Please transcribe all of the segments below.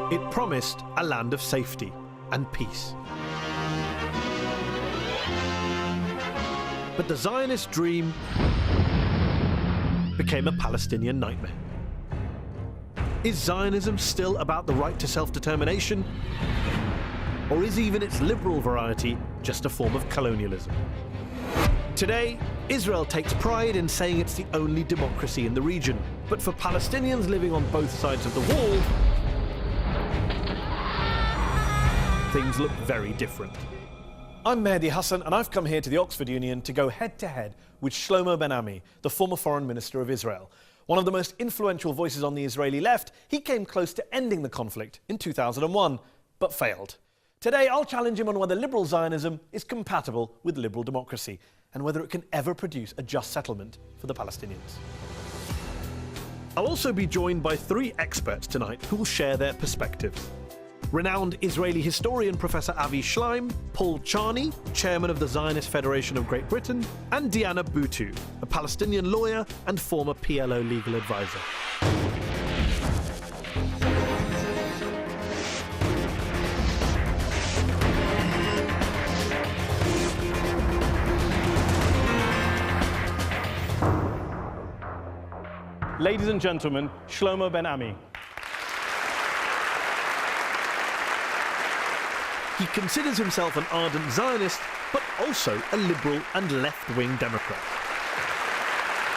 It promised a land of safety and peace. But the Zionist dream became a Palestinian nightmare. Is Zionism still about the right to self-determination? Or is even its liberal variety just a form of colonialism? Today, Israel takes pride in saying it's the only democracy in the region. But for Palestinians living on both sides of the wall, things look very different. I'm Mehdi Hasan, and I've come here to the Oxford Union to go head-to-head with Shlomo Ben Ami, the former foreign minister of Israel. One of the most influential voices on the Israeli left, he came close to ending the conflict in 2001, but failed. Today, I'll challenge him on whether liberal Zionism is compatible with liberal democracy and whether it can ever produce a just settlement for the Palestinians. I'll also be joined by three experts tonight who will share their perspectives. Renowned Israeli historian Professor Avi Shlaim, Paul Charney, chairman of the Zionist Federation of Great Britain, and Diana Buttu, a Palestinian lawyer and former PLO legal advisor. Ladies and gentlemen, Shlomo Ben Ami. He considers himself an ardent Zionist, but also a liberal and left-wing Democrat.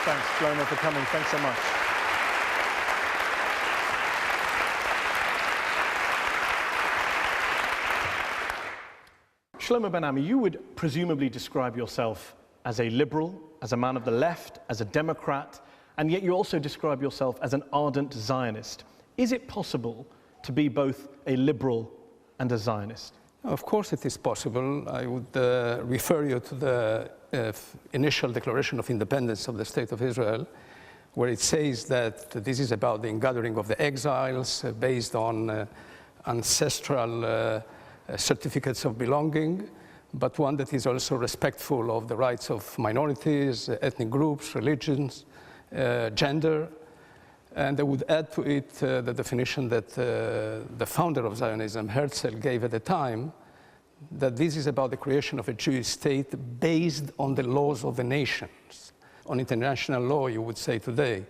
Thanks, Shlomo, for coming. Thanks so much. Shlomo Ben Ami, you would presumably describe yourself as a liberal, as a man of the left, as a Democrat, and yet you also describe yourself as an ardent Zionist. Is it possible to be both a liberal and a Zionist? Of course it is possible. I would refer you to the initial Declaration of Independence of the State of Israel, where it says that this is about the ingathering of the exiles based on ancestral certificates of belonging, but one that is also respectful of the rights of minorities, ethnic groups, religions, gender. And I would add to it the definition that the founder of Zionism, Herzl, gave at the time, that this is about the creation of a Jewish state based on the laws of the nations. On international law, you would say today,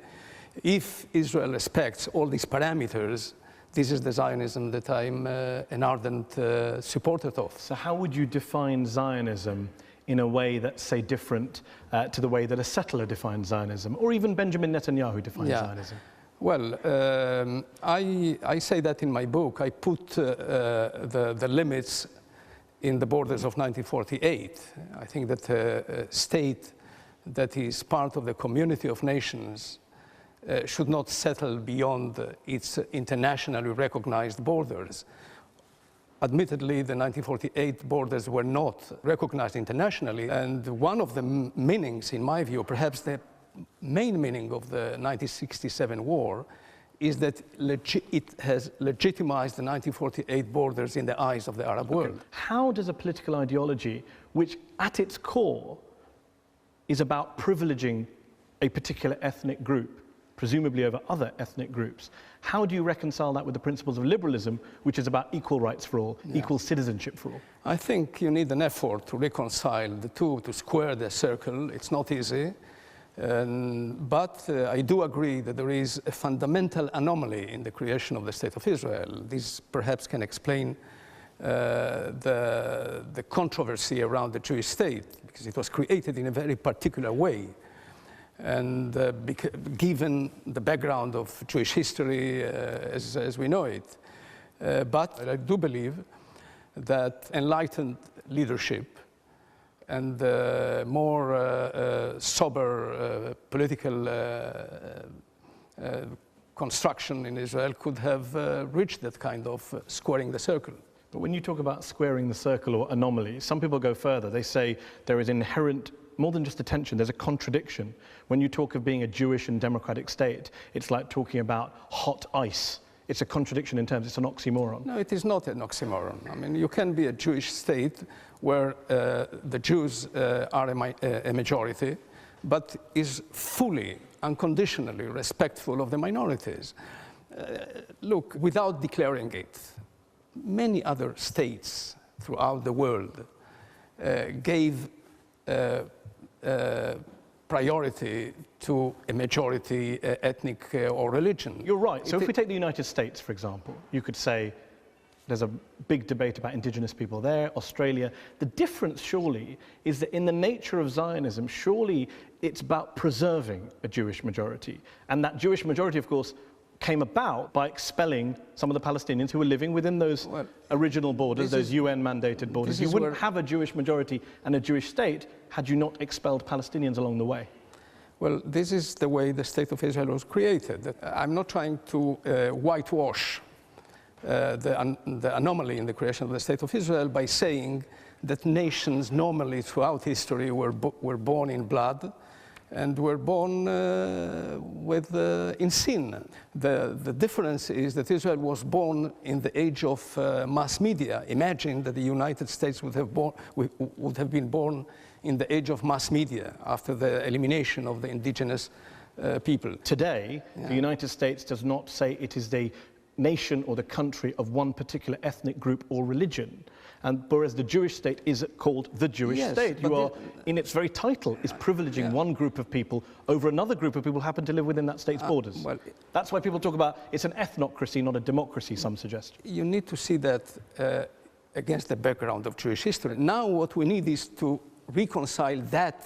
if Israel respects all these parameters, this is the Zionism that I'm an ardent supporter of. So how would you define Zionism in a way that's, say, different to the way that a settler defines Zionism, or even Benjamin Netanyahu defines Zionism? Well, I say that in my book. I put the limits in the borders of 1948. I think that a state that is part of the community of nations should not settle beyond its internationally recognized borders. Admittedly, the 1948 borders were not recognized internationally, and one of the meanings, in my view, perhaps the main meaning of the 1967 war, is that it has legitimized the 1948 borders in the eyes of the Arab world. How does a political ideology, which at its core is about privileging a particular ethnic group, presumably over other ethnic groups, how do you reconcile that with the principles of liberalism, which is about equal rights for all, equal citizenship for all? I think you need an effort to reconcile the two, to square the circle. It's not easy. But I do agree that there is a fundamental anomaly in the creation of the State of Israel. This perhaps can explain the controversy around the Jewish state, because it was created in a very particular way. And given the background of Jewish history as we know it. But I do believe that enlightened leadership and more sober political construction in Israel could have reached that kind of squaring the circle. But when you talk about squaring the circle or anomaly, some people go further. They say there is inherent, more than just a tension, there's a contradiction. When you talk of being a Jewish and democratic state, it's like talking about hot ice. It's a contradiction in terms, it's an oxymoron. No, it is not an oxymoron. I mean, you can be a Jewish state where the Jews are a majority, but is fully, unconditionally respectful of the minorities. Look, without declaring it, many other states throughout the world gave priority to a majority ethnic or religion. You're right. So if we take the United States, for example, you could say there's a big debate about indigenous people there, Australia. The difference, surely, is that in the nature of Zionism, surely it's about preserving a Jewish majority. And that Jewish majority, of course, came about by expelling some of the Palestinians who were living within those original borders, those UN-mandated borders. You wouldn't have a Jewish majority and a Jewish state had you not expelled Palestinians along the way. Well, this is the way the State of Israel was created. I'm not trying to whitewash the anomaly in the creation of the State of Israel by saying that nations normally throughout history were born in blood and were born in sin. The difference is that Israel was born in the age of mass media. Imagine that the United States would have been born in the age of mass media after the elimination of the indigenous people. Today, the United States does not say it is the nation or the country of one particular ethnic group or religion. And whereas the Jewish state is called the Jewish state, you are, in its very title, is privileging one group of people over another group of people who happen to live within that state's borders. Well, that's why people talk about it's an ethnocracy, not a democracy, some suggest. You need to see that against the background of Jewish history. Now what we need is to reconcile that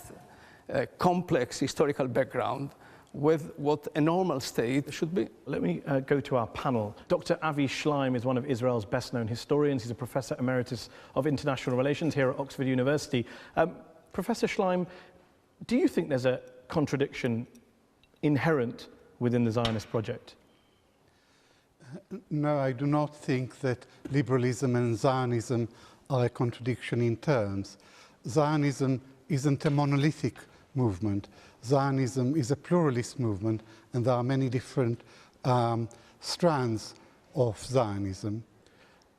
complex historical background with what a normal state should be. Let me go to our panel. Dr. Avi Shlaim is one of Israel's best-known historians. He's a professor emeritus of international relations here at Oxford University. Professor Shlaim, do you think there's a contradiction inherent within the Zionist project? No, I do not think that liberalism and Zionism are a contradiction in terms. Zionism isn't a monolithic movement. Zionism is a pluralist movement, and there are many different strands of Zionism.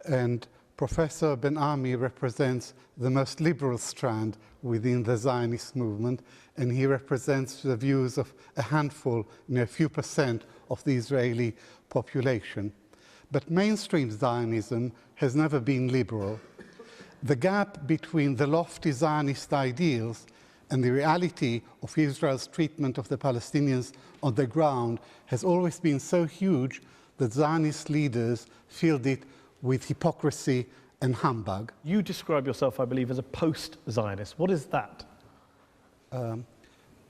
And Professor Ben Ami represents the most liberal strand within the Zionist movement, and he represents the views of a handful, a few percent of the Israeli population. But mainstream Zionism has never been liberal. The gap between the lofty Zionist ideals and the reality of Israel's treatment of the Palestinians on the ground has always been so huge that Zionist leaders filled it with hypocrisy and humbug. You describe yourself, I believe, as a post-Zionist. What is that?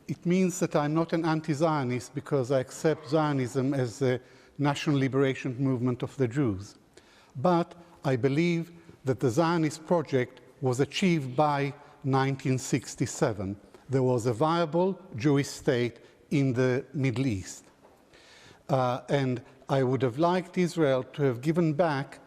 It means that I'm not an anti-Zionist because I accept Zionism as the national liberation movement of the Jews. But I believe that the Zionist project was achieved by 1967. There was a viable Jewish state in the Middle East. And I would have liked Israel to have given back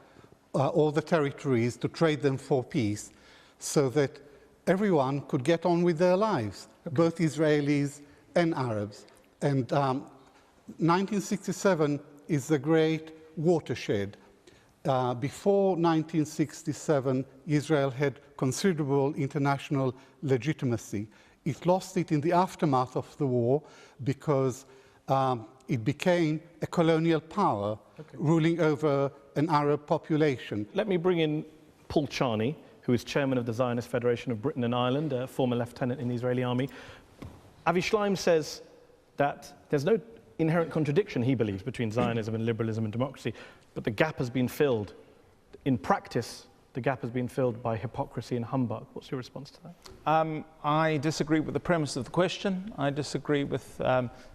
all the territories to trade them for peace so that everyone could get on with their lives, both Israelis and Arabs. And 1967 is a great watershed. Before 1967, Israel had considerable international legitimacy. It lost it in the aftermath of the war because it became a colonial power ruling over an Arab population. Let me bring in Paul Charney, who is chairman of the Zionist Federation of Britain and Ireland, a former lieutenant in the Israeli army. Avi Shlaim says that there's no inherent contradiction, he believes, between Zionism and liberalism and democracy, but the gap has been filled. In practice, the gap has been filled by hypocrisy and humbug. What's your response to that? I disagree with the premise of the question. I disagree with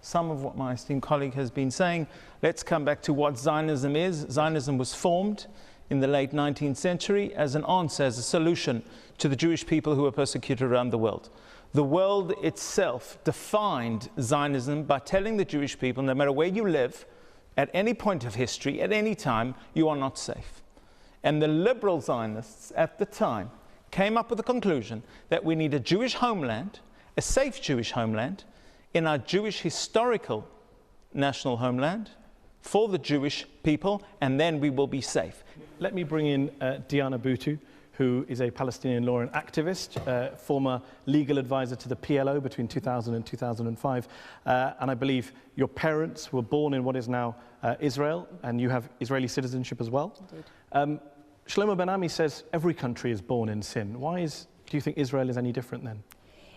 some of what my esteemed colleague has been saying. Let's come back to what Zionism is. Zionism was formed in the late 19th century as an answer, as a solution to the Jewish people who were persecuted around the world. The world itself defined Zionism by telling the Jewish people, no matter where you live, at any point of history, at any time, you are not safe. And the liberal Zionists at the time came up with the conclusion that we need a Jewish homeland, a safe Jewish homeland, in our Jewish historical national homeland for the Jewish people, and then we will be safe. Let me bring in Diana Buttu, who is a Palestinian law and activist, former legal advisor to the PLO between 2000 and 2005. And I believe your parents were born in what is now Israel, and you have Israeli citizenship as well. Shlomo Ben Ami says every country is born in sin. Do you think Israel is any different then?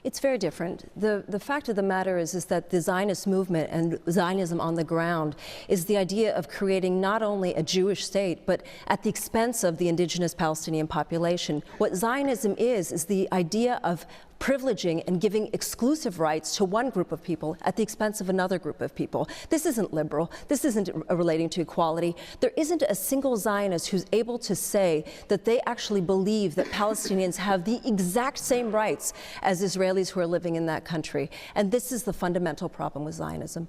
It's very different. The fact of the matter is that the Zionist movement and Zionism on the ground is the idea of creating not only a Jewish state, but at the expense of the indigenous Palestinian population. What Zionism is the idea of privileging and giving exclusive rights to one group of people at the expense of another group of people. This isn't liberal. This isn't relating to equality. There isn't a single Zionist who's able to say that they actually believe that Palestinians have the exact same rights as Israelis who are living in that country. And this is the fundamental problem with Zionism.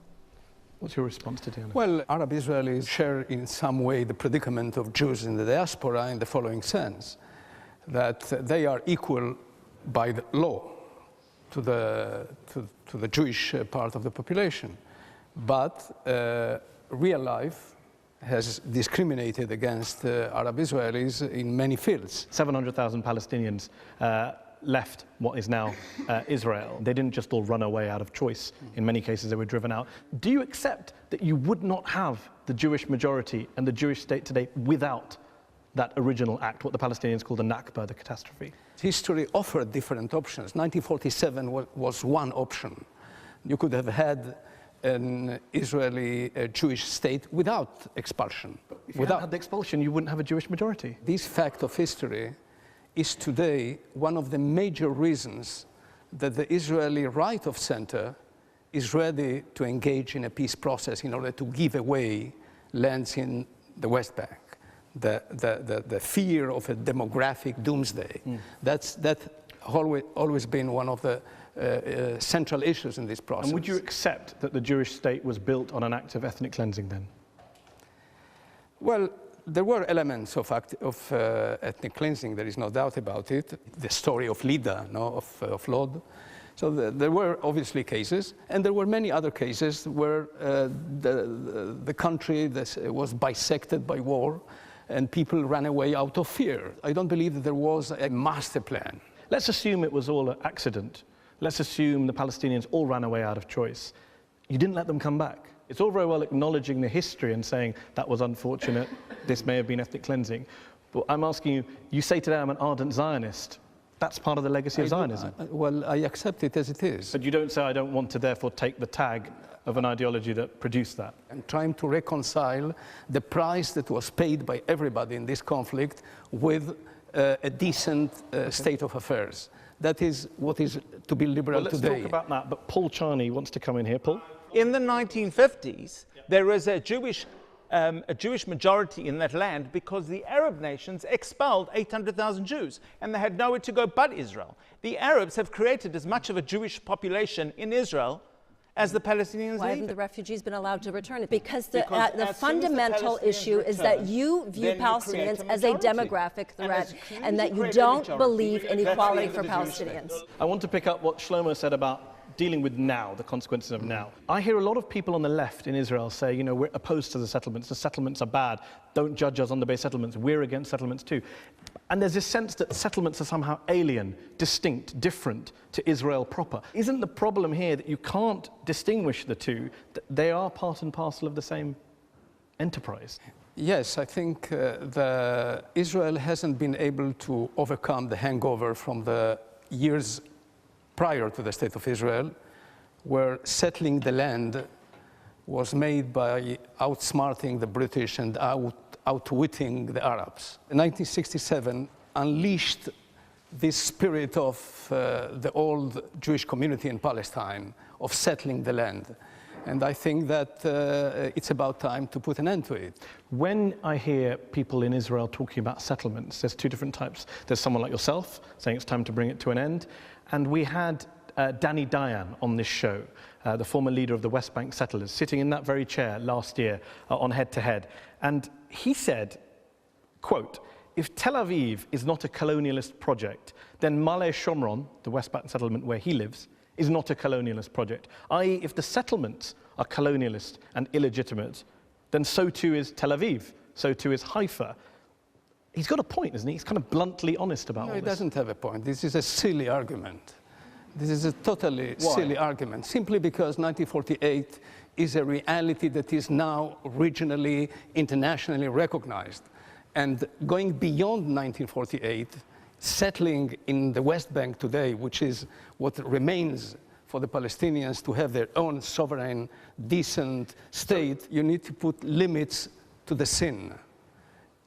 What's your response to Diana? Well, Arab Israelis share in some way the predicament of Jews in the diaspora in the following sense, that they are equal by the law to the Jewish part of the population. But real life has discriminated against Arab Israelis in many fields. 700,000 Palestinians left what is now Israel. They didn't just all run away out of choice. In many cases, they were driven out. Do you accept that you would not have the Jewish majority and the Jewish state today without that original act, what the Palestinians call the Nakba, the catastrophe? History offered different options. 1947 was one option. You could have had an Israeli Jewish state without expulsion. If you hadn't had the expulsion, you wouldn't have a Jewish majority. This fact of history is today one of the major reasons that the Israeli right of center is ready to engage in a peace process in order to give away lands in the West Bank. The fear of a demographic doomsday. That's always been one of the central issues in this process. And would you accept that the Jewish state was built on an act of ethnic cleansing then? Well, there were elements of ethnic cleansing, there is no doubt about it. The story of Lida, of Lod. So there were obviously cases, and there were many other cases where the country was bisected by war, and people ran away out of fear. I don't believe that there was a master plan. Let's assume it was all an accident. Let's assume the Palestinians all ran away out of choice. You didn't let them come back. It's all very well acknowledging the history and saying that was unfortunate, this may have been ethnic cleansing. But I'm asking you, you say today I'm an ardent Zionist. That's part of the legacy of Zionism. Well, I accept it as it is. But you don't say I don't want to therefore take the tag of an ideology that produced that. And trying to reconcile the price that was paid by everybody in this conflict with a decent state of affairs. That is what is to be liberal today. Let's talk about that, but Paul Charney wants to come in here. Paul? In the 1950s, there was a Jewish majority in that land because the Arab nations expelled 800,000 Jews, and they had nowhere to go but Israel. The Arabs have created as much of a Jewish population in Israel as the Palestinians. Why haven't the refugees been allowed to return? Because the fundamental issue is that you view Palestinians as a demographic threat and that you don't believe in equality for Palestinians. I want to pick up what Shlomo said about dealing with now, the consequences of now. I hear a lot of people on the left in Israel say, you know, we're opposed to the settlements are bad, don't judge us on the base settlements, we're against settlements too. And there's this sense that settlements are somehow alien, distinct, different to Israel proper. Isn't the problem here that you can't distinguish the two, that they are part and parcel of the same enterprise? Yes, I think Israel hasn't been able to overcome the hangover from the years prior to the State of Israel, where settling the land was made by outsmarting the British and outwitting the Arabs. In 1967 unleashed this spirit of the old Jewish community in Palestine of settling the land. And I think that it's about time to put an end to it. When I hear people in Israel talking about settlements, there's two different types. There's someone like yourself saying it's time to bring it to an end. And we had Danny Dayan on this show, the former leader of the West Bank settlers, sitting in that very chair last year on Head to Head. And he said, quote, if Tel Aviv is not a colonialist project, then Malé Shomron, the West Bank settlement where he lives, is not a colonialist project. I.e., if the settlements are colonialist and illegitimate, then so too is Tel Aviv, so too is Haifa. He's got a point, isn't he? He's kind of bluntly honest about all No, this. he doesn't have a point. This is a silly argument. This is a totally silly argument, simply because 1948 is a reality that is now regionally, internationally recognized. And going beyond 1948, settling in the West Bank today, which is what remains for the Palestinians to have their own sovereign, decent state, you need to put limits to the sin.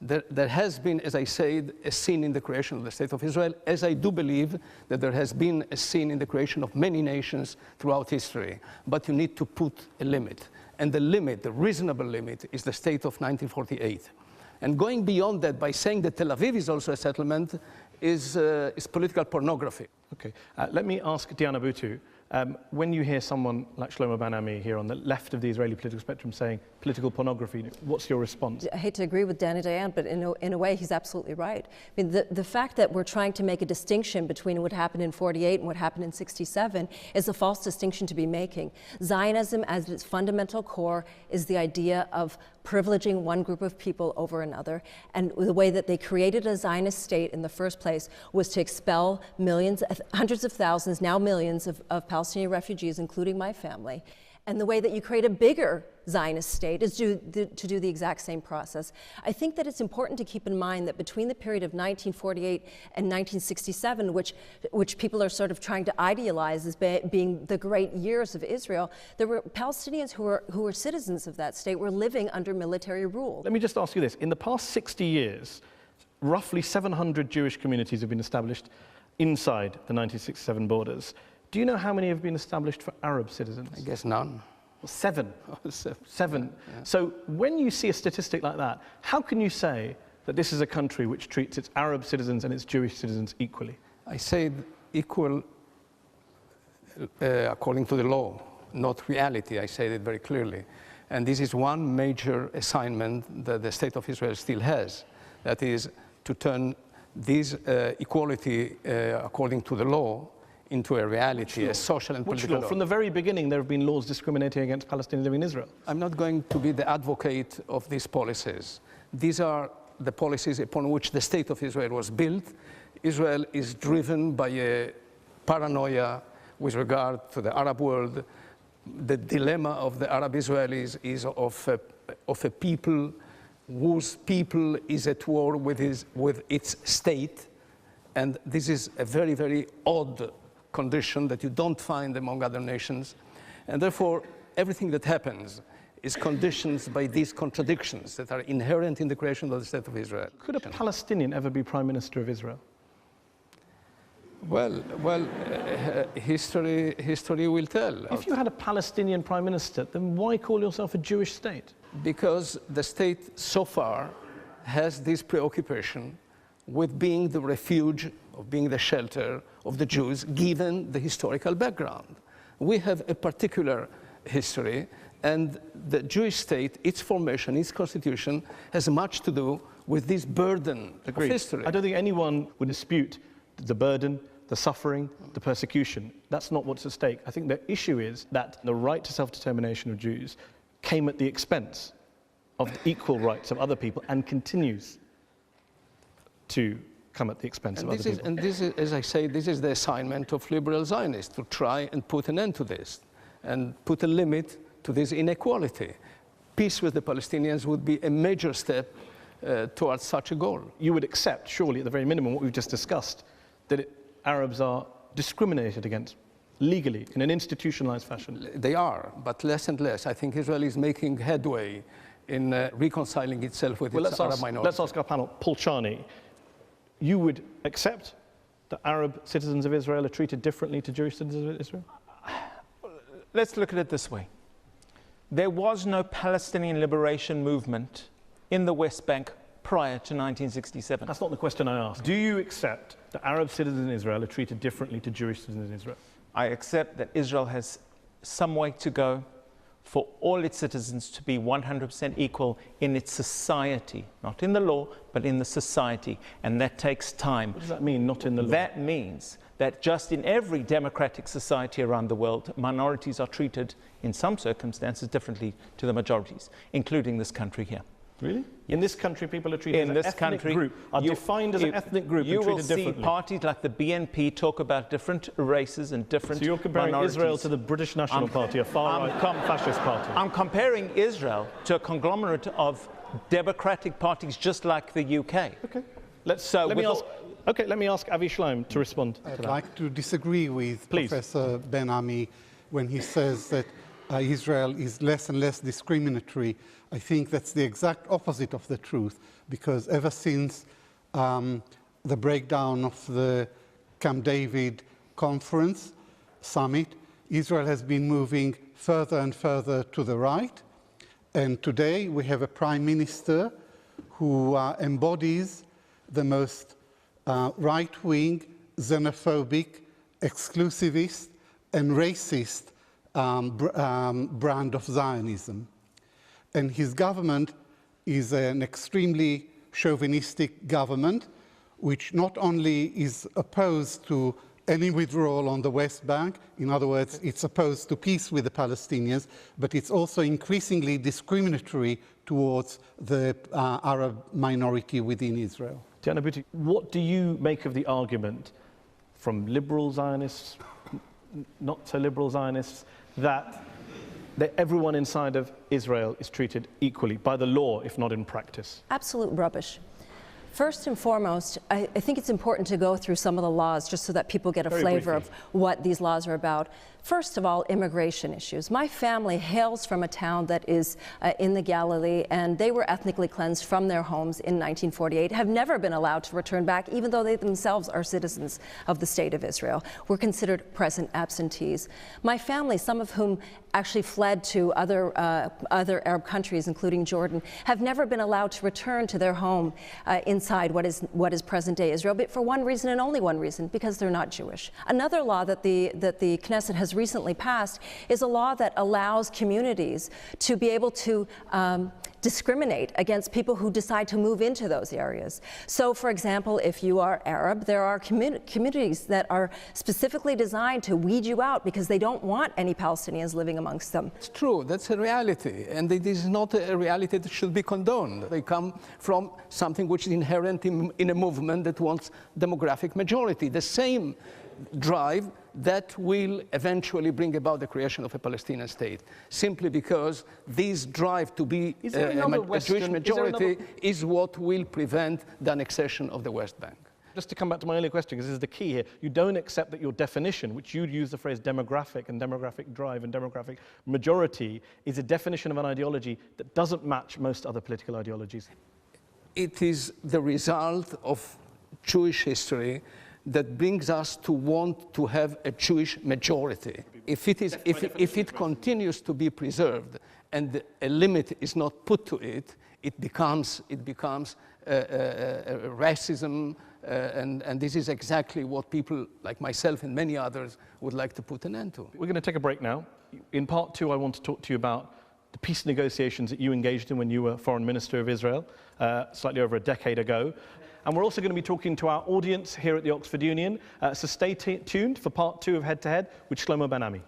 There has been, as I said, a sin in the creation of the State of Israel, as I do believe that there has been a sin in the creation of many nations throughout history. But you need to put a limit. And the limit, the reasonable limit, is the state of 1948. And going beyond that by saying that Tel Aviv is also a settlement is political pornography. Okay, let me ask Diana Buttu, when you hear someone like Shlomo Ben Ami here on the left of the Israeli political spectrum saying political pornography, what's your response? I hate to agree with Diane, but in a way, he's absolutely right. I mean, the fact that we're trying to make a distinction between what happened in 48 and what happened in 67 is a false distinction to be making. Zionism, at its fundamental core, is the idea of privileging one group of people over another. And the way that they created a Zionist state in the first place was to expel millions, hundreds of thousands, now millions of Palestinian refugees, including my family. And the way that you create a bigger Zionist state is to do the exact same process. I think that it's important to keep in mind that between the period of 1948 and 1967, which people are sort of trying to idealize as being the great years of Israel, there were Palestinians who were citizens of that state, were living under military rule. Let me just ask you this. In the past 60 years, roughly 700 Jewish communities have been established inside the 1967 borders. Do you know how many have been established for Arab citizens? I guess none. Well, seven. Seven. Yeah. So when you see a statistic like that, how can you say that this is a country which treats its Arab citizens and its Jewish citizens equally? I said equal according to the law, not reality. I said it very clearly. And this is one major assignment that the State of Israel still has. That is to turn this equality according to the law into a reality, a social and political law. From the very beginning, there have been laws discriminating against Palestinians living in Israel. I'm not going to be the advocate of these policies. These are the policies upon which the State of Israel was built. Israel is driven by a paranoia with regard to the Arab world. The dilemma of the Arab Israelis is of a people whose people is at war with its state. And this is a very, very odd condition that you don't find among other nations. And therefore, everything that happens is conditioned by these contradictions that are inherent in the creation of the State of Israel. Could a Palestinian ever be Prime Minister of Israel? Well, history will tell. If you had a Palestinian Prime Minister, then why call yourself a Jewish state? Because the state so far has this preoccupation with being the refuge, of being the shelter of the Jews, given the historical background. We have a particular history, and the Jewish state, its formation, its constitution, has much to do with this burden of history. I don't think anyone would dispute the burden, the suffering, the persecution. That's not what's at stake. I think the issue is that the right to self-determination of Jews came at the expense of the equal rights of other people and continues to come at the expense of other people. And this is, as I say, this is the assignment of liberal Zionists, to try and put an end to this and put a limit to this inequality. Peace with the Palestinians would be a major step towards such a goal. You would accept, surely, at the very minimum, what we've just discussed, that Arabs are discriminated against legally in an institutionalized fashion. They are, but less and less. I think Israel is making headway in reconciling itself with its Arab minority. Let's ask our panel, Paul Charney. You would accept that Arab citizens of Israel are treated differently to Jewish citizens of Israel? Let's look at it this way. There was no Palestinian liberation movement in the West Bank prior to 1967. That's not the question I asked. Do you accept that Arab citizens in Israel are treated differently to Jewish citizens in Israel? I accept that Israel has some way to go for all its citizens to be 100% equal in its society, not in the law, but in the society, and that takes time. What does that mean, not in the law? That means that just in every democratic society around the world, minorities are treated in some circumstances differently to the majorities, including this country here. Really? In this country, people are treated as an ethnic group, are defined as an ethnic group and treated differently. You will see parties like the BNP talk about different races and different So you're comparing minorities. Israel to the British National Party, a far-right fascist party. I'm comparing Israel to a conglomerate of democratic parties just like the UK. Okay. Let me ask Avi Shlaim to respond to that. I'd like to disagree with Professor Ben Ami when he says that Israel is less and less discriminatory. I think that's the exact opposite of the truth, because ever since the breakdown of the Camp David conference summit, Israel has been moving further and further to the right. And today we have a prime minister who embodies the most right-wing, xenophobic, exclusivist, and racist brand of Zionism. And his government is an extremely chauvinistic government, which not only is opposed to any withdrawal on the West Bank, in other words, it's opposed to peace with the Palestinians, but it's also increasingly discriminatory towards the Arab minority within Israel. Diana Buttu, what do you make of the argument from liberal Zionists, not so liberal Zionists, that everyone inside of Israel is treated equally by the law, if not in practice? Absolute rubbish. First and foremost, I think it's important to go through some of the laws just so that people get a flavor of what these laws are about. First of all, immigration issues. My family hails from a town that is in the Galilee, and they were ethnically cleansed from their homes in 1948, have never been allowed to return back, even though they themselves are citizens of the State of Israel. Were considered present absentees. My family, some of whom actually fled to other Arab countries, including Jordan, have never been allowed to return to their home inside what is present-day Israel, but for one reason and only one reason, because they're not Jewish. Another law that the Knesset has recently passed is a law that allows communities to be able to discriminate against people who decide to move into those areas. So, for example, if you are Arab, there are communities that are specifically designed to weed you out because they don't want any Palestinians living amongst them. It's true, that's a reality, and it is not a reality that should be condoned. They come from something which is inherent in a movement that wants demographic majority. The same drive that will eventually bring about the creation of a Palestinian state, simply because this drive to be a Jewish majority is what will prevent the annexation of the West Bank. Just to come back to my earlier question, because this is the key here, you don't accept that your definition, which you'd use the phrase demographic and demographic drive and demographic majority, is a definition of an ideology that doesn't match most other political ideologies. It is the result of Jewish history that brings us to want to have a Jewish majority. If it continues to be preserved and a limit is not put to it, it becomes racism, and this is exactly what people like myself and many others would like to put an end to. We're going to take a break now. In part two, I want to talk to you about the peace negotiations that you engaged in when you were Foreign Minister of Israel, slightly over a decade ago. And we're also going to be talking to our audience here at the Oxford Union. So stay tuned for part two of Head to Head with Shlomo Ben Ami.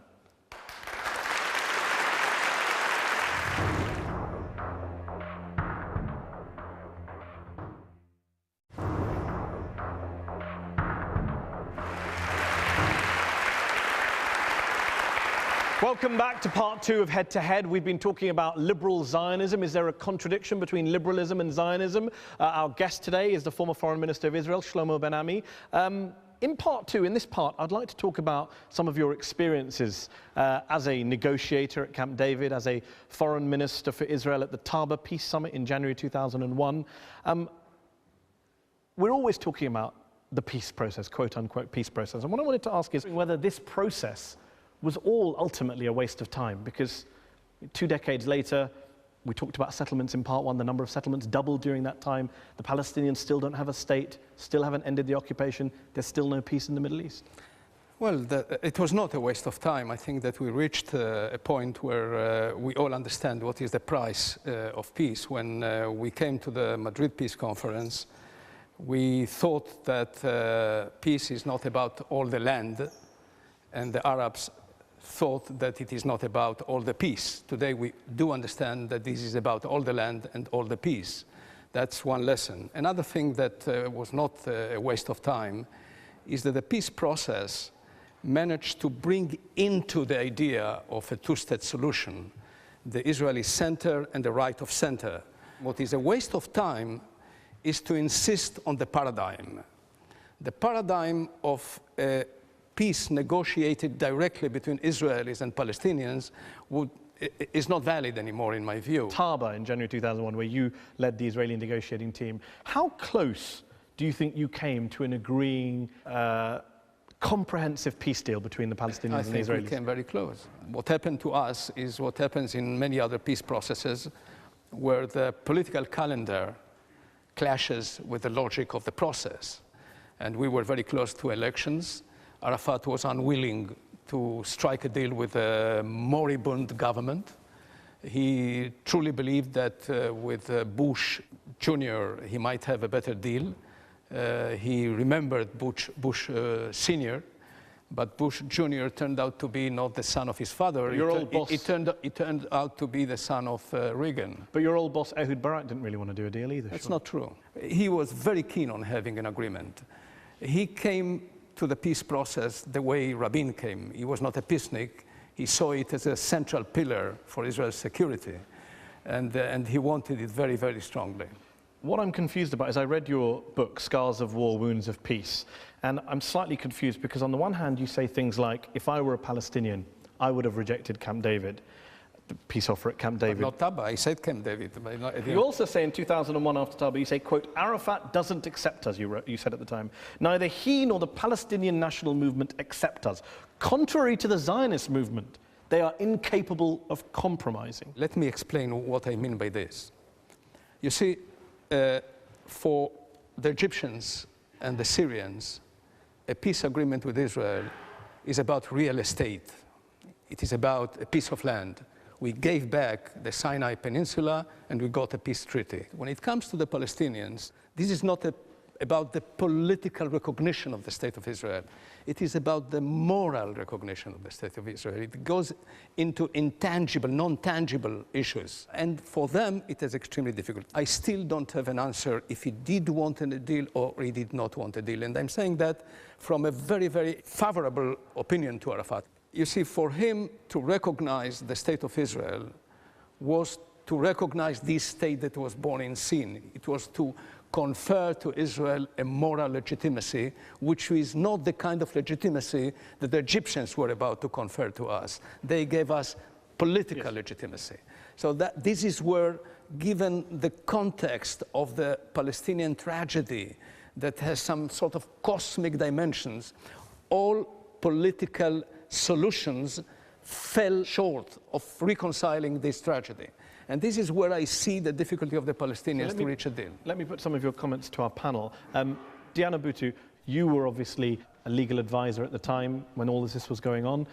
Welcome back to part two of Head to Head. We've been talking about liberal Zionism. Is there a contradiction between liberalism and Zionism? Our guest today is the former Foreign Minister of Israel, Shlomo Ben Ami. In part two, in this part, I'd like to talk about some of your experiences as a negotiator at Camp David, as a foreign minister for Israel at the Taba Peace Summit in January 2001. We're always talking about the peace process, quote-unquote peace process. And what I wanted to ask is whether this process was all ultimately a waste of time, because 2 decades later, we talked about settlements in part one, the number of settlements doubled during that time. The Palestinians still don't have a state, still haven't ended the occupation. There's still no peace in the Middle East. Well, it was not a waste of time. I think that we reached a point where we all understand what is the price of peace. When we came to the Madrid Peace Conference, we thought that peace is not about all the land, and the Arabs thought that it is not about all the peace. Today we do understand that this is about all the land and all the peace. That's one lesson. Another thing that was not a waste of time is that the peace process managed to bring into the idea of a two-state solution the Israeli center and the right of center. What is a waste of time is to insist on the paradigm. The paradigm of a peace negotiated directly between Israelis and Palestinians is not valid anymore, in my view. Taba in January 2001, where you led the Israeli negotiating team, how close do you think you came to an agreeing comprehensive peace deal between the Palestinians and the Israelis? I think we came very close. What happened to us is what happens in many other peace processes, where the political calendar clashes with the logic of the process. And we were very close to elections. Arafat was unwilling to strike a deal with a moribund government. He truly believed that with Bush Jr. he might have a better deal. He remembered Bush Sr., but Bush Jr. turned out to be not the son of his father. Your old boss. It turned out to be the son of Reagan. But your old boss, Ehud Barak, didn't really want to do a deal either. That's not true. He was very keen on having an agreement. He came to the peace process the way Rabin came. He was not a peacenik. He saw it as a central pillar for Israel's security. And he wanted it very, very strongly. What I'm confused about is I read your book, Scars of War, Wounds of Peace, and I'm slightly confused because on the one hand you say things like, if I were a Palestinian, I would have rejected Camp David, the peace offer at Camp David. But not Taba, I said Camp David. You also say in 2001 after Taba, you say, quote, Arafat doesn't accept us, you said at the time. Neither he nor the Palestinian national movement accept us. Contrary to the Zionist movement, they are incapable of compromising. Let me explain what I mean by this. You see, for the Egyptians and the Syrians, a peace agreement with Israel is about real estate. It is about a piece of land. We gave back the Sinai Peninsula and we got a peace treaty. When it comes to the Palestinians, this is not about the political recognition of the State of Israel. It is about the moral recognition of the State of Israel. It goes into intangible, non-tangible issues. And for them, it is extremely difficult. I still don't have an answer if he did want a deal or he did not want a deal. And I'm saying that from a very, very favorable opinion to Arafat. You see, for him to recognize the State of Israel was to recognize this state that was born in sin. It was to confer to Israel a moral legitimacy, which is not the kind of legitimacy that the Egyptians were about to confer to us. They gave us political legitimacy. So that this is where, given the context of the Palestinian tragedy that has some sort of cosmic dimensions, all political solutions fell short of reconciling this tragedy. And this is where I see the difficulty of the Palestinians to reach a deal. Let me put some of your comments to our panel. Diana Buttu, you were obviously a legal advisor at the time when all this was going on.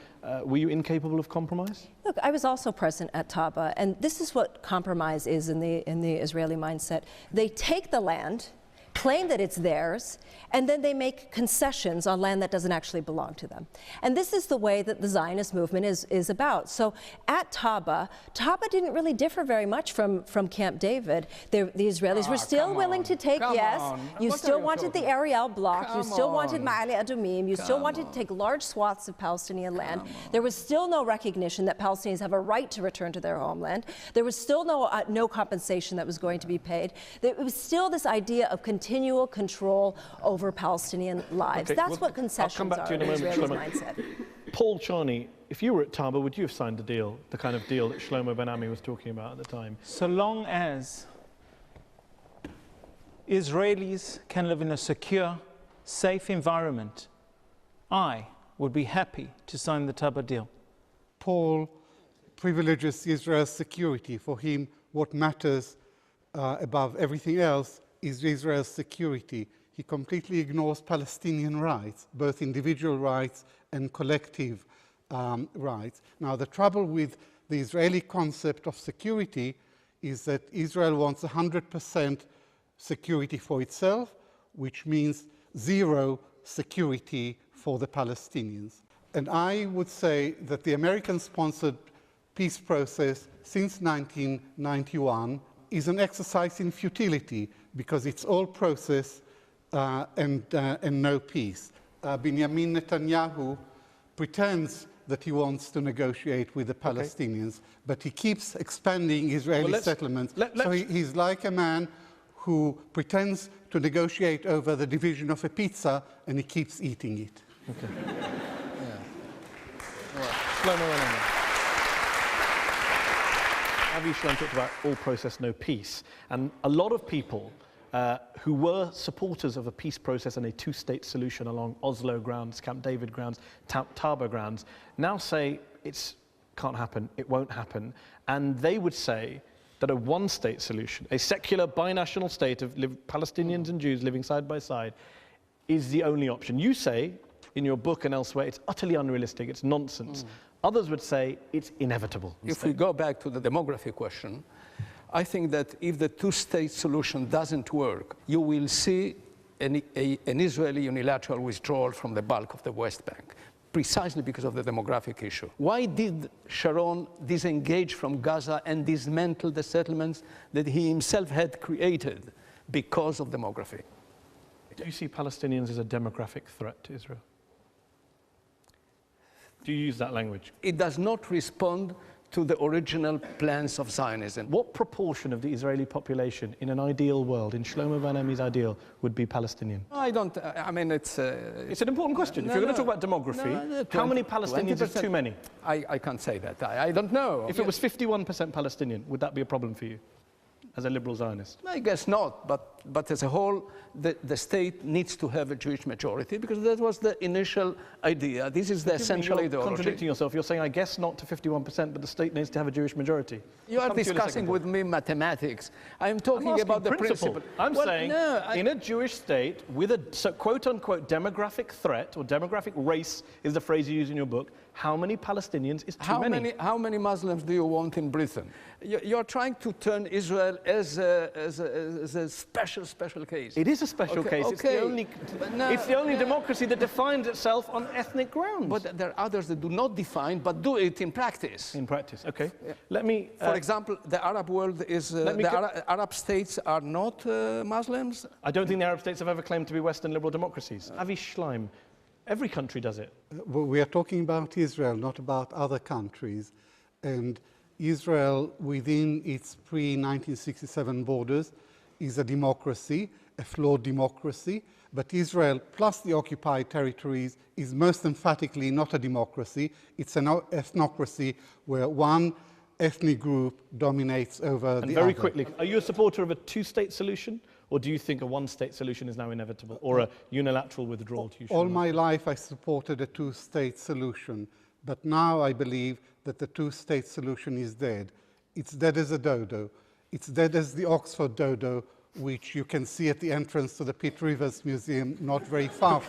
Were you incapable of compromise? Look, I was also present at Taba, and this is what compromise is in the Israeli mindset. They take the land, claim that it's theirs, and then they make concessions on land that doesn't actually belong to them. And this is the way that the Zionist movement is about. So at Taba didn't really differ very much from Camp David. The Israelis were still willing to take, you still wanted the Ariel block, you still wanted Ma'ale Adumim, you still wanted to take large swaths of Palestinian land. There was still no recognition that Palestinians have a right to return to their homeland. There was still no compensation that was going to be paid. It was still this idea of continual control over Palestinian lives. That's what concessions are in Israeli mindset. Paul Charney, if you were at Taba, would you have signed a deal, the kind of deal that Shlomo Ben Ami was talking about at the time? So long as Israelis can live in a secure, safe environment, I would be happy to sign the Taba deal. Paul privileges Israel's security. For him, what matters above everything else is Israel's security. He completely ignores Palestinian rights, both individual rights and collective rights. Now, the trouble with the Israeli concept of security is that Israel wants 100% security for itself, which means zero security for the Palestinians. And I would say that the American-sponsored peace process since 1991 is an exercise in futility, because it's all process and no peace. Benjamin Netanyahu pretends that he wants to negotiate with the Palestinians, but he keeps expanding Israeli settlements. So he's like a man who pretends to negotiate over the division of a pizza, and he keeps eating it. Okay. Shlomo Ben Ami. Avi Shlaim talked about all process, no peace. And a lot of people who were supporters of a peace process and a two-state solution along Oslo grounds, Camp David grounds, Taba grounds, now say it can't happen, it won't happen. And they would say that a one-state solution, a secular binational state of Palestinians and Jews living side by side, is the only option. You say, in your book and elsewhere, it's utterly unrealistic, it's nonsense. Others would say it's inevitable. If we go back to the demography question, I think that if the two-state solution doesn't work, you will see an Israeli unilateral withdrawal from the bulk of the West Bank, precisely because of the demographic issue. Why did Sharon disengage from Gaza and dismantle the settlements that he himself had created? Because of demography. Do you see Palestinians as a demographic threat to Israel? Do you use that language? It does not respond to the original plans of Zionism. What proportion of the Israeli population in an ideal world, in Shlomo Ben Ami's ideal, would be Palestinian? I don't, I mean, it's an important question. If you're going to talk about demography, how many Palestinians is too many? I can't say that. I don't know. If it was 51% Palestinian, would that be a problem for you as a liberal Zionist? I guess not, but as a whole, the state needs to have a Jewish majority, because that was the initial idea. This is the essential ideology. You're contradicting yourself. You're saying, I guess not to 51%, but the state needs to have a Jewish majority. You are discussing with me mathematics. I'm talking about the principle. I'm saying, in a Jewish state, with a quote-unquote demographic threat, or demographic race is the phrase you use in your book, how many Palestinians is too many? How many Muslims do you want in Britain? You're trying to turn Israel as a special case. It is a special case. Okay. It's the only democracy that defines itself on ethnic grounds. But there are others that do not define, but do it in practice. In practice, okay. Yeah. Let me... For example, the Arab world is... Arab states are not Muslims. I don't think the Arab states have ever claimed to be Western liberal democracies. Avi Shlaim, every country does it. Well, we are talking about Israel, not about other countries. And Israel, within its pre-1967 borders, is a democracy, a flawed democracy. But Israel, plus the occupied territories, is most emphatically not a democracy. It's an ethnocracy where one ethnic group dominates over the other. And very quickly, are you a supporter of a two-state solution? Or do you think a one-state solution is now inevitable, or a unilateral withdrawal to All my life I supported a two-state solution, but now I believe that the two-state solution is dead. It's dead as a dodo. It's dead as the Oxford dodo, which you can see at the entrance to the Pitt Rivers Museum, not very far,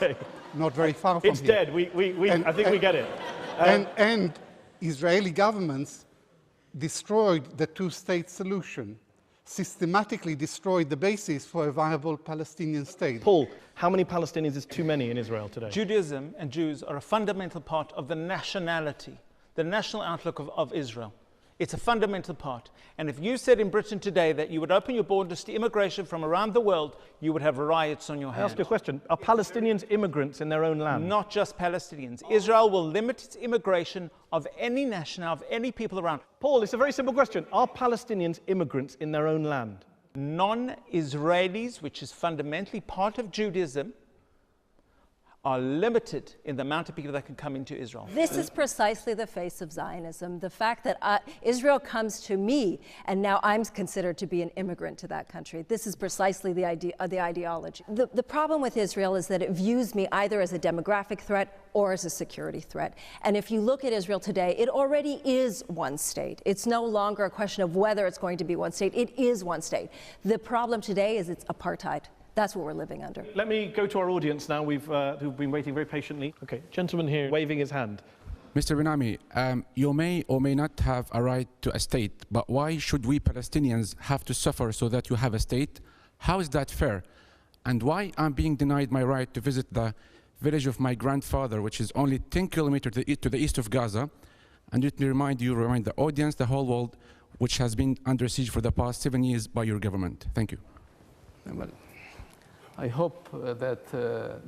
not very far from here. It's dead. I think we get it. And Israeli governments destroyed the two-state solution, systematically destroyed the basis for a viable Palestinian state. Paul, how many Palestinians is too many in Israel today? Judaism and Jews are a fundamental part of the nationality, the national outlook of Israel. It's a fundamental part. And if you said in Britain today that you would open your borders to immigration from around the world, you would have riots on your hands. I ask you a question. Are Palestinians immigrants in their own land? Not just Palestinians. Israel will limit its immigration of any nation, of any people around. Paul, it's a very simple question. Are Palestinians immigrants in their own land? Non-Israelis, which is fundamentally part of Judaism, are limited in the amount of people that can come into Israel. This is precisely the face of Zionism, the fact that Israel comes to me and now I'm considered to be an immigrant to that country. This is precisely the ideology. The problem with Israel is that it views me either as a demographic threat or as a security threat. And if you look at Israel today, it already is one state. It's no longer a question of whether it's going to be one state. It is one state. The problem today is it's apartheid. That's what we're living under. Let me go to our audience now, who've been waiting very patiently. Okay, gentleman here waving his hand. Mr. Ben Ami, you may or may not have a right to a state, but why should we Palestinians have to suffer so that you have a state? How is that fair? And why I'm being denied my right to visit the village of my grandfather, which is only 10 kilometers to the east of Gaza. And let me remind the audience, the whole world, which has been under siege for the past 7 years by your government. Thank you. Well, I hope that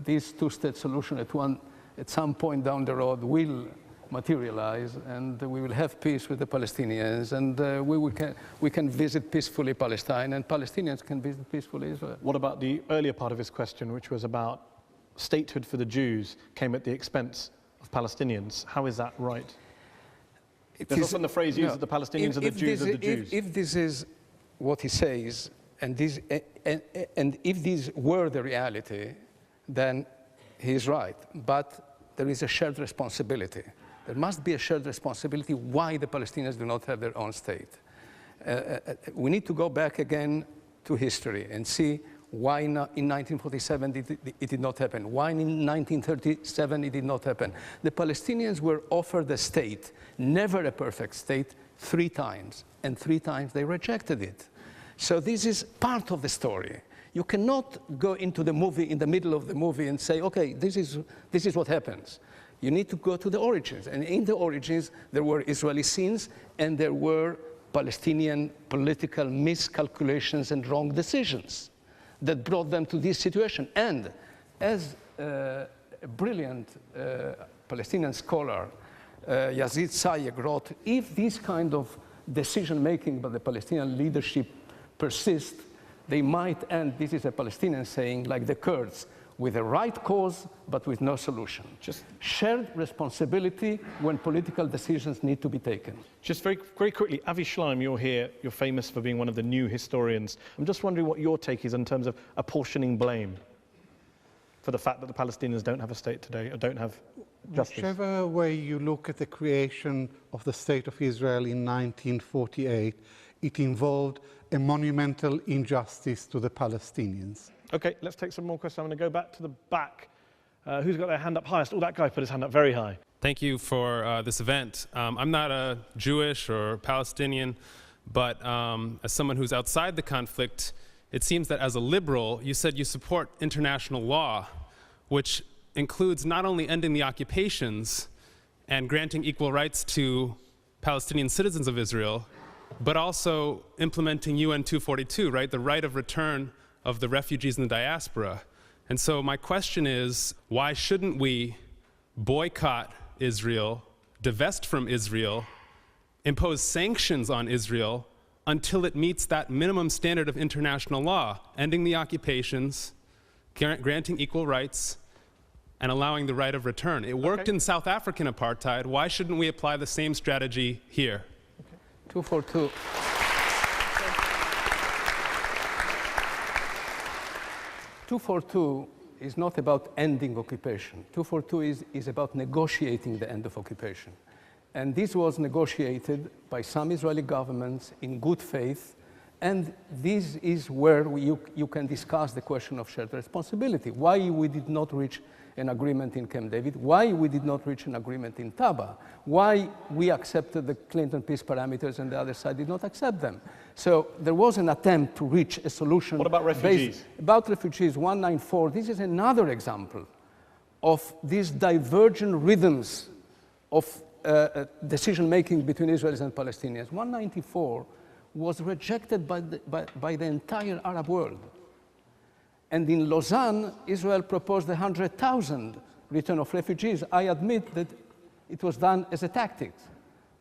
this two-state solution at some point down the road will materialize, and we will have peace with the Palestinians, and we can visit peacefully Palestine, and Palestinians can visit peacefully Israel. What about the earlier part of his question, which was about statehood for the Jews came at the expense of Palestinians? How is that right? There's often the phrase used that the Palestinians are the Jews of the Jews. If this is what he says, and if these were the reality, then he is right. But there is a shared responsibility. There must be a shared responsibility why the Palestinians do not have their own state. We need to go back again to history and see why in 1947 it did not happen, why in 1937 it did not happen. The Palestinians were offered a state, never a perfect state, 3 times, and 3 times they rejected it. So this is part of the story. You cannot go into the movie, in the middle of the movie, and say, okay, this is what happens. You need to go to the origins. And in the origins, there were Israeli sins, and there were Palestinian political miscalculations and wrong decisions that brought them to this situation. And as a brilliant Palestinian scholar, Yazid Sayegh wrote, if this kind of decision-making by the Palestinian leadership persists, they might end, this is a Palestinian saying, like the Kurds, with a right cause, but with no solution. Just shared responsibility when political decisions need to be taken. Just very, very quickly, Avi Shlaim, you're here, you're famous for being one of the new historians. I'm just wondering what your take is in terms of apportioning blame for the fact that the Palestinians don't have a state today, or don't have justice. Whichever way you look at the creation of the State of Israel in 1948, it involved a monumental injustice to the Palestinians. Okay, let's take some more questions. I'm going to go back to the back. Who's got their hand up highest? Oh, that guy put his hand up very high. Thank you for this event. I'm not a Jewish or Palestinian, but as someone who's outside the conflict, it seems that as a liberal, you said you support international law, which includes not only ending the occupations and granting equal rights to Palestinian citizens of Israel, but also implementing UN 242, right? The right of return of the refugees in the diaspora. And so my question is, why shouldn't we boycott Israel, divest from Israel, impose sanctions on Israel until it meets that minimum standard of international law, ending the occupations, granting equal rights, and allowing the right of return? It worked in South African apartheid. Why shouldn't we apply the same strategy here? 242. 242 is not about ending occupation. 242 is about negotiating the end of occupation. And this was negotiated by some Israeli governments in good faith, and this is where you can discuss the question of shared responsibility. Why we did not reach an agreement in Camp David, why we did not reach an agreement in Taba, why we accepted the Clinton peace parameters and the other side did not accept them. So there was an attempt to reach a solution. What about refugees? About refugees, 194, this is another example of these divergent rhythms of decision-making between Israelis and Palestinians. 194 was rejected by the entire Arab world. And in Lausanne, Israel proposed 100,000 return of refugees. I admit that it was done as a tactic,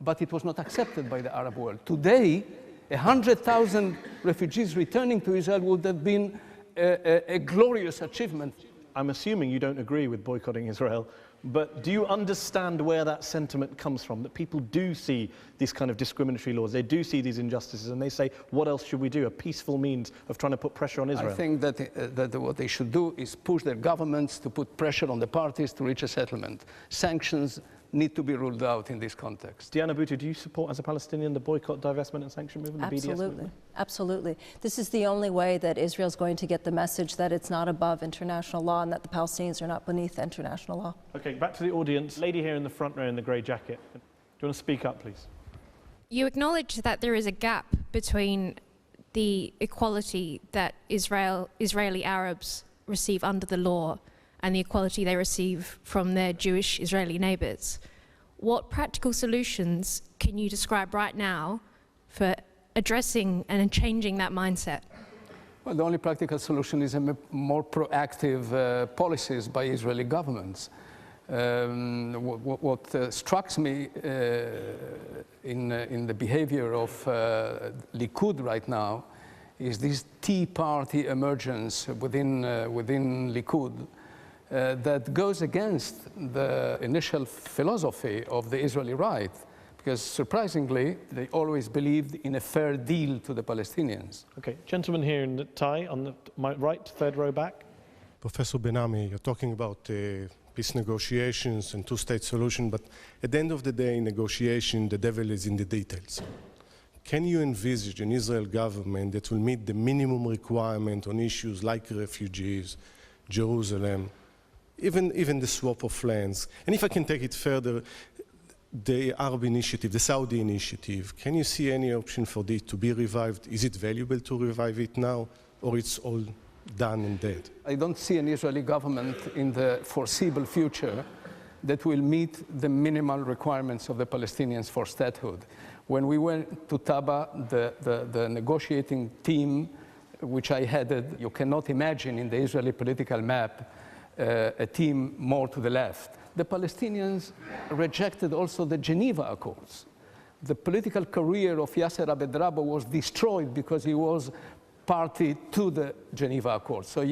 but it was not accepted by the Arab world. Today, 100,000 refugees returning to Israel would have been a glorious achievement. I'm assuming you don't agree with boycotting Israel, but do you understand where that sentiment comes from? That people do see these kind of discriminatory laws, they do see these injustices, and they say, what else should we do? A peaceful means of trying to put pressure on Israel. I think that what they should do is push their governments to put pressure on the parties to reach a settlement. Sanctions need to be ruled out in this context. Diana Buttu, do you support, as a Palestinian, the boycott, divestment and sanction movement, the BDS movement? Absolutely. This is the only way that Israel's going to get the message that it's not above international law and that the Palestinians are not beneath international law. Okay, back to the audience. Lady here in the front row in the grey jacket. Do you want to speak up, please? You acknowledge that there is a gap between the equality that Israeli Arabs receive under the law and the equality they receive from their Jewish Israeli neighbors. What practical solutions can you describe right now for addressing and changing that mindset? Well, the only practical solution is a more proactive policies by Israeli governments. What strikes me in the behavior of Likud right now is this Tea Party emergence within Likud that goes against the initial philosophy of the Israeli right, because surprisingly, they always believed in a fair deal to the Palestinians. Okay, gentleman here in the tie on my right, third row back. Professor Ben Ami, you're talking about peace negotiations and two-state solution, but at the end of the day, negotiation, the devil is in the details. Can you envisage an Israel government that will meet the minimum requirement on issues like refugees, Jerusalem, even the swap of lands? And if I can take it further, the Arab initiative, the Saudi initiative, can you see any option for this to be revived? Is it valuable to revive it now, or it's all done and dead? I don't see an Israeli government in the foreseeable future that will meet the minimal requirements of the Palestinians for statehood. When we went to Taba, the negotiating team, which I headed, you cannot imagine in the Israeli political map a team more to the left. The Palestinians rejected also the Geneva Accords. The political career of Yasser Abed-Rabbo was destroyed because he was party to the Geneva Accords. So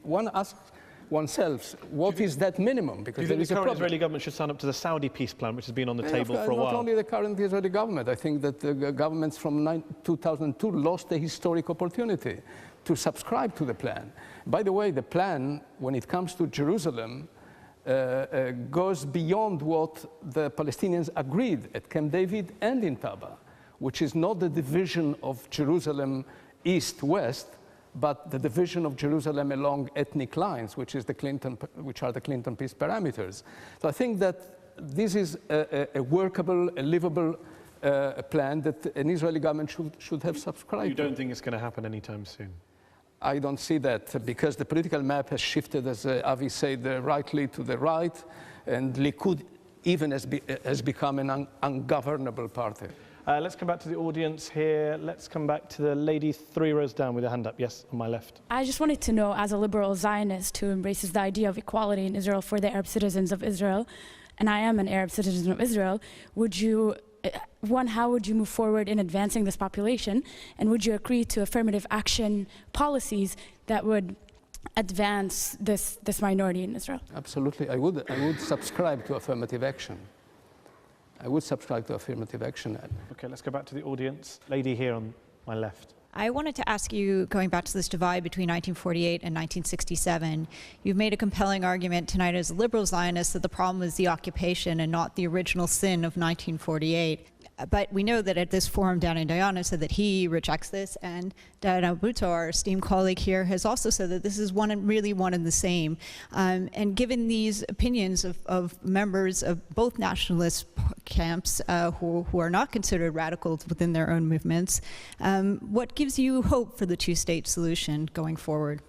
one asks oneself, what is that minimum? Because do you think the current Israeli government should sign up to the Saudi peace plan, which has been on the table for a while? Not only the current Israeli government. I think that the governments from 2002 lost a historic opportunity to subscribe to the plan. By the way, the plan, when it comes to Jerusalem, goes beyond what the Palestinians agreed at Camp David and in Taba, which is not the division of Jerusalem east-west, but the division of Jerusalem along ethnic lines, which are the Clinton peace parameters. So I think that this is a workable, a livable plan that an Israeli government should have subscribed to. You don't think it's going to happen anytime soon? I don't see that, because the political map has shifted, as Avi said, rightly to the right, and Likud even has become an ungovernable party. Let's come back to the audience here. Let's come back to the lady 3 rows down with her hand up. Yes, on my left. I just wanted to know, as a liberal Zionist who embraces the idea of equality in Israel for the Arab citizens of Israel, and I am an Arab citizen of Israel, would you, how would you move forward in advancing this population? And would you agree to affirmative action policies that would advance this minority in Israel? Absolutely. I would subscribe to affirmative action. I would subscribe to affirmative action. Okay, let's go back to the audience. Lady here on my left. I wanted to ask you, going back to this divide between 1948 and 1967, you've made a compelling argument tonight as a liberal Zionist that the problem is the occupation and not the original sin of 1948. But we know that at this forum, Diana said that he rejects this, and Diana Buttu, our esteemed colleague here, has also said that this is really one and the same. And given these opinions of members of both nationalist camps who are not considered radicals within their own movements, what gives you hope for the two-state solution going forward?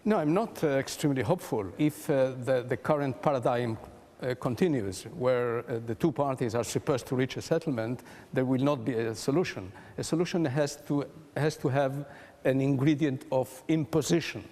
No, I'm not extremely hopeful. If the current paradigm continues, where the two parties are supposed to reach a settlement, there will not be a solution. A solution has to have an ingredient of imposition.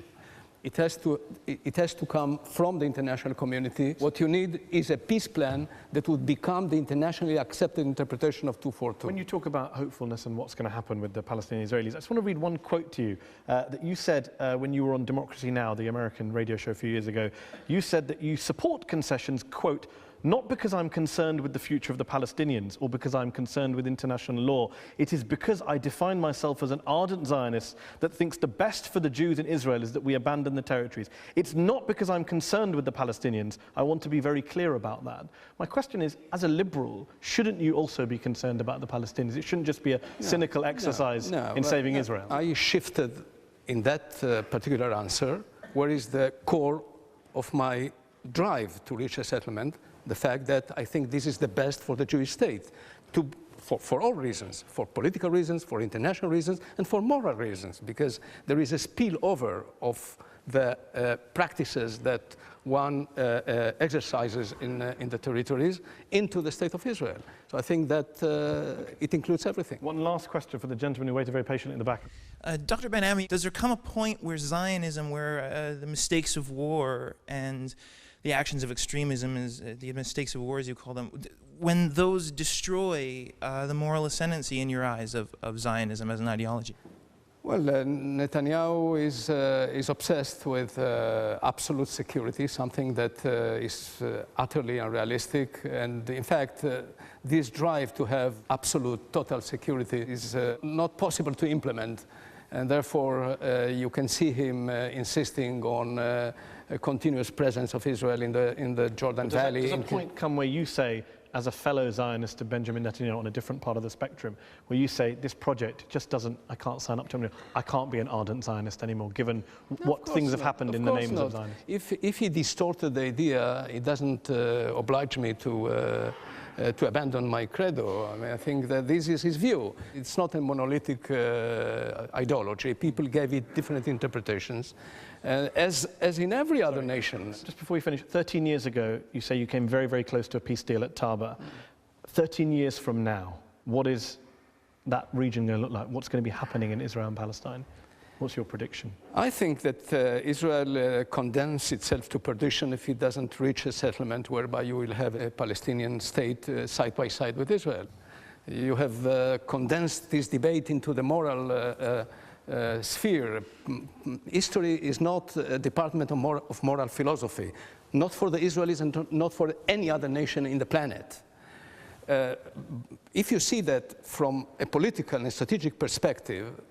It has to come from the international community. What you need is a peace plan that would become the internationally accepted interpretation of 242. When you talk about hopefulness and what's going to happen with the Palestinian Israelis, I just want to read one quote to you that you said when you were on Democracy Now!, the American radio show a few years ago. You said that you support concessions, quote, not because I'm concerned with the future of the Palestinians or because I'm concerned with international law. It is because I define myself as an ardent Zionist that thinks the best for the Jews in Israel is that we abandon the territories. It's not because I'm concerned with the Palestinians. I want to be very clear about that. My question is, as a liberal, shouldn't you also be concerned about the Palestinians? It shouldn't just be a cynical exercise in saving Israel. I shifted in that particular answer, where is the core of my drive to reach a settlement, the fact that I think this is the best for the Jewish state, for all reasons, for political reasons, for international reasons, and for moral reasons, because there is a spillover of the practices that one exercises in the territories into the state of Israel. So I think that it includes everything. One last question for the gentleman who waited very patiently in the back. Dr. Ben Ami, does there come a point where Zionism, where the mistakes of war and the actions of extremism, the mistakes of war as you call them, when those destroy the moral ascendancy in your eyes of Zionism as an ideology? Well, Netanyahu is obsessed with absolute security, something that is utterly unrealistic. And in fact, this drive to have absolute, total security is not possible to implement. And therefore, you can see him insisting on a continuous presence of Israel in the Jordan Valley. Does a point come where you say, as a fellow Zionist to Benjamin Netanyahu on a different part of the spectrum, where you say, this project just doesn't, I can't sign up to it, I can't be an ardent Zionist anymore, given what things have happened in the names of Zionists? If he distorted the idea, it doesn't oblige me to abandon my credo. I mean, I think that this is his view. It's not a monolithic ideology. People gave it different interpretations, as in every other nation. Just before we finish, 13 years ago, you say you came very, very close to a peace deal at Taba. 13 years from now, what is that region going to look like? What's going to be happening in Israel and Palestine? What's your prediction? I think that Israel condemns itself to perdition if it doesn't reach a settlement whereby you will have a Palestinian state side by side with Israel. You have condensed this debate into the moral sphere. History is not a department of moral philosophy, not for the Israelis and not for any other nation in the planet. If you see that from a political and strategic perspective,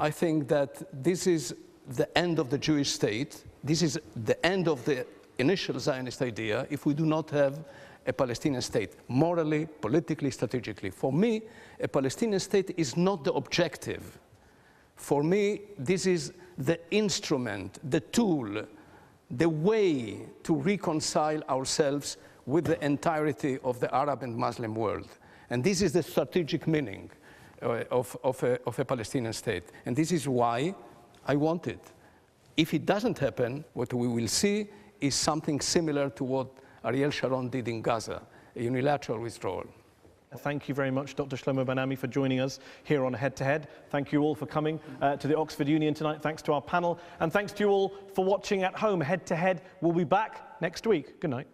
I think that this is the end of the Jewish state. This is the end of the initial Zionist idea if we do not have a Palestinian state, morally, politically, strategically. For me, a Palestinian state is not the objective. For me, this is the instrument, the tool, the way to reconcile ourselves with the entirety of the Arab and Muslim world. And this is the strategic meaning of a Palestinian state. And this is why I want it. If it doesn't happen, what we will see is something similar to what Ariel Sharon did in Gaza, a unilateral withdrawal. Thank you very much, Dr. Shlomo Ben Ami, for joining us here on Head to Head. Thank you all for coming to the Oxford Union tonight. Thanks to our panel. And thanks to you all for watching at home. Head to Head will be back next week. Good night.